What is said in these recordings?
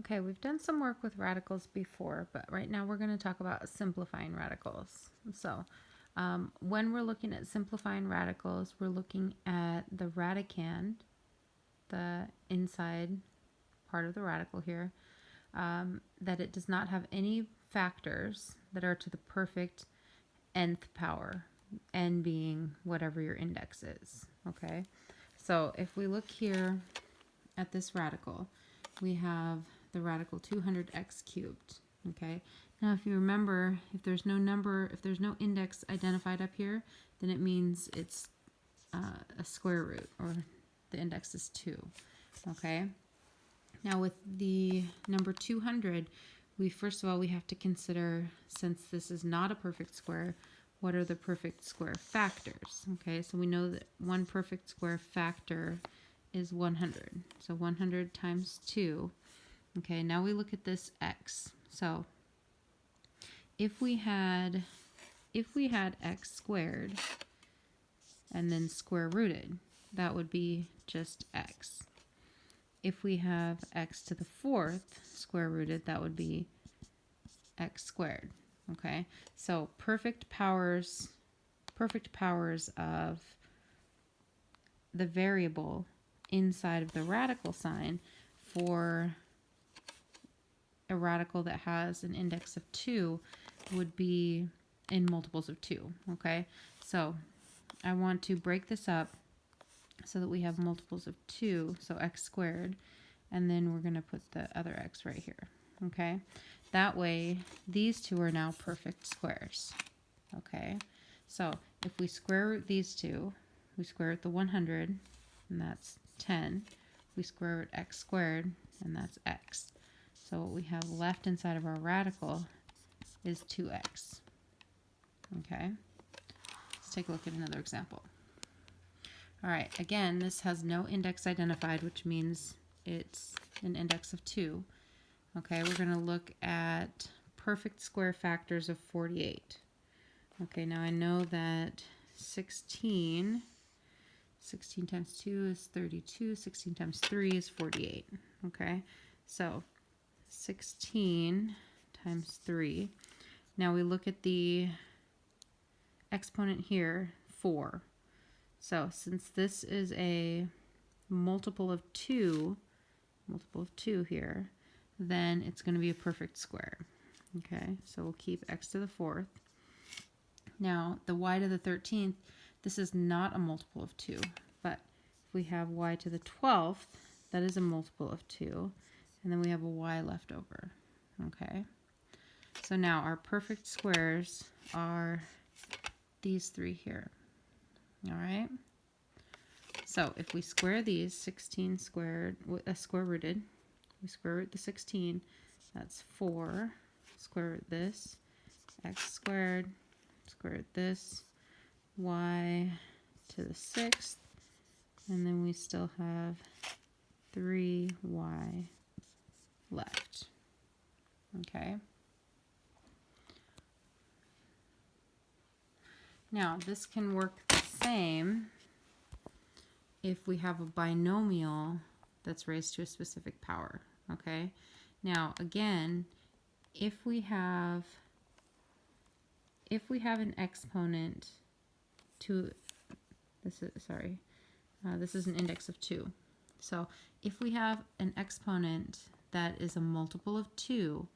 Okay, we've done some work with radicals before, but right now we're going to talk about simplifying radicals. So when we're looking at simplifying radicals, we're looking at the radicand, the inside part of the radical here, that it does not have any factors that are to the perfect nth power, n being whatever your index is. Okay, so if we look here at this radical, we have the radical 200x cubed. Okay, now if you remember, if there's no index identified up here, then it means it's a square root, or the index is 2. Okay, now with the number 200, first of all we have to consider, since this is not a perfect square, what are the perfect square factors? Okay, so we know that one perfect square factor is 100. So 100 times 2. Okay, now we look at this x. So if we had x squared and then square rooted, that would be just x. If we have x to the 4th square rooted, that would be x squared. Okay, so perfect powers of the variable inside of the radical sign for a radical that has an index of 2 would be in multiples of 2. Okay, so I want to break this up so that we have multiples of 2, so x squared, and then we're going to put the other x right here. Okay, that way these two are now perfect squares. Okay, so if we square root these two, we square root the 100, and that's 10. We square root x squared, and that's x. So what we have left inside of our radical is 2x. Okay, let's take a look at another example. All right, again, this has no index identified, which means it's an index of 2. Okay, we're going to look at perfect square factors of 48. Okay, now I know that 16 times 2 is 32, 16 times 3 is 48. Okay, so 16 times 3. Now we look at the exponent here, 4. So since this is a multiple of 2 here, then it's going to be a perfect square. Okay, so we'll keep x to the 4th. Now the y to the 13th, this is not a multiple of 2, but if we have y to the 12th, that is a multiple of 2, and then we have a y left over. Okay, so now our perfect squares are these three here. All right, so if we square these, 16 squared, square rooted, we square root the 16, that's 4. Square root this, x squared, square root this, y to the 6th, and then we still have 3y left. Okay. Now this can work the same if we have a binomial that's raised to a specific power. Okay. Now again, if we have an exponent to this is an index of 2. So if we have an exponent that is a multiple of 2,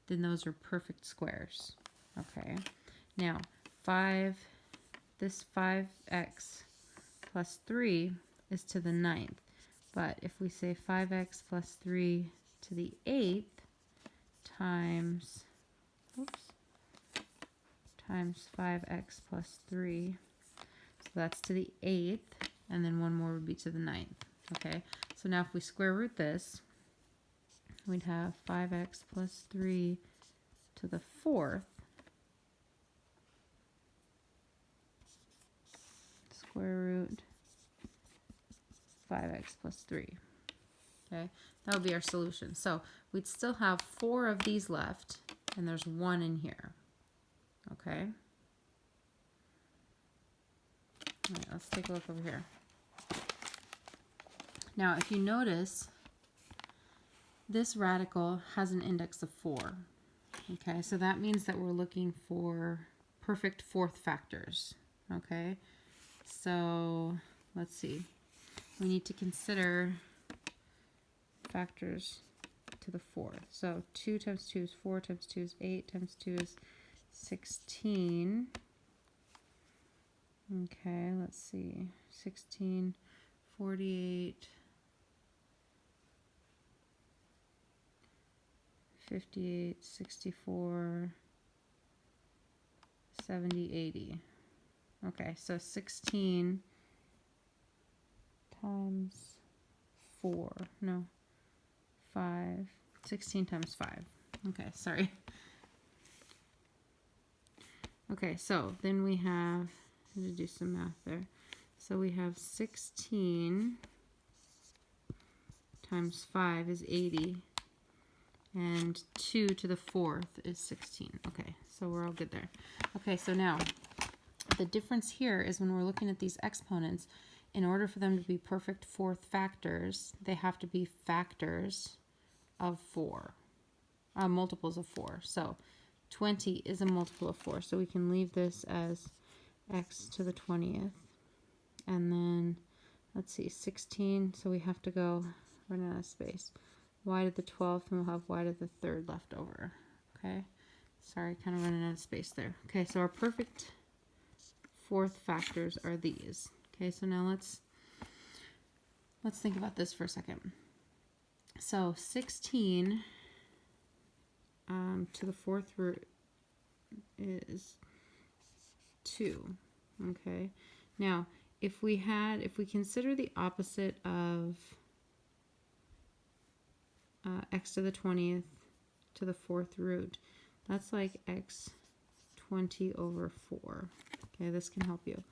then those are perfect squares. Okay. Now this 5x plus 3 is to the 9th. But if we say 5x plus 3 to the 8th times 5x plus 3, so that's to the 8th, and then one more would be to the 9th. Okay, so now if we square root this, we'd have 5x plus 3 to the 4th square root 5x plus 3. Okay, that would be our solution. So we'd still have 4 of these left, and there's 1 in here. Okay. All right, let's take a look over here. Now, if you notice, this radical has an index of 4. Okay, so that means that we're looking for perfect fourth factors. Okay, so let's see. We need to consider factors to the fourth. So 2 times 2 is 4, times 2 is 8, times 2 is 16. Okay, let's see. 16, 48, 58, 64, 70, 80. Okay, so 16 times 4, no, 5, 16 times 5. Okay, sorry. Okay, so then we have, I had to do some math there. So we have 16 times 5 is 80, and 2 to the fourth is 16. Okay, so we're all good there. Okay, so now the difference here is when we're looking at these exponents, in order for them to be perfect fourth factors, they have to be factors of 4, multiples of 4. So 20 is a multiple of 4, so we can leave this as x to the 20th. And then, let's see, 16, so we have to go, run out of space. Y to the 12th, and we'll have y to the 3rd left over. Okay, sorry, kind of running out of space there. Okay, so our perfect fourth factors are these. Okay, so now let's think about this for a second. So 16 to the fourth root is 2. Okay, now if we consider the opposite of x to the 20th to the fourth root, that's like x 20 over 4. Okay, this can help you.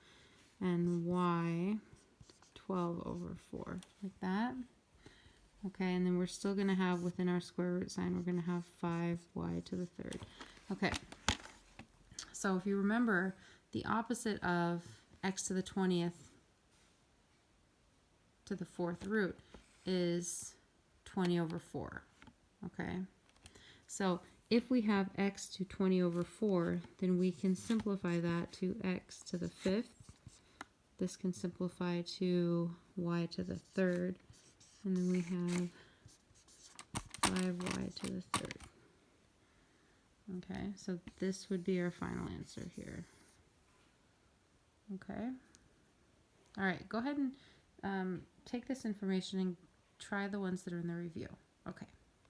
And y 12 over 4, like that. Okay, and then we're still going to have, within our square root sign, we're going to have 5y to the 3rd. Okay, so if you remember, the opposite of x to the 20th to the fourth root is 20 over 4. Okay, so if we have x to 20 over 4, then we can simplify that to x to the 5th. This can simplify to y to the 3rd. And then we have 5y to the 3rd. Okay, so this would be our final answer here. Okay. All right, go ahead and take this information and try the ones that are in the review. Okay.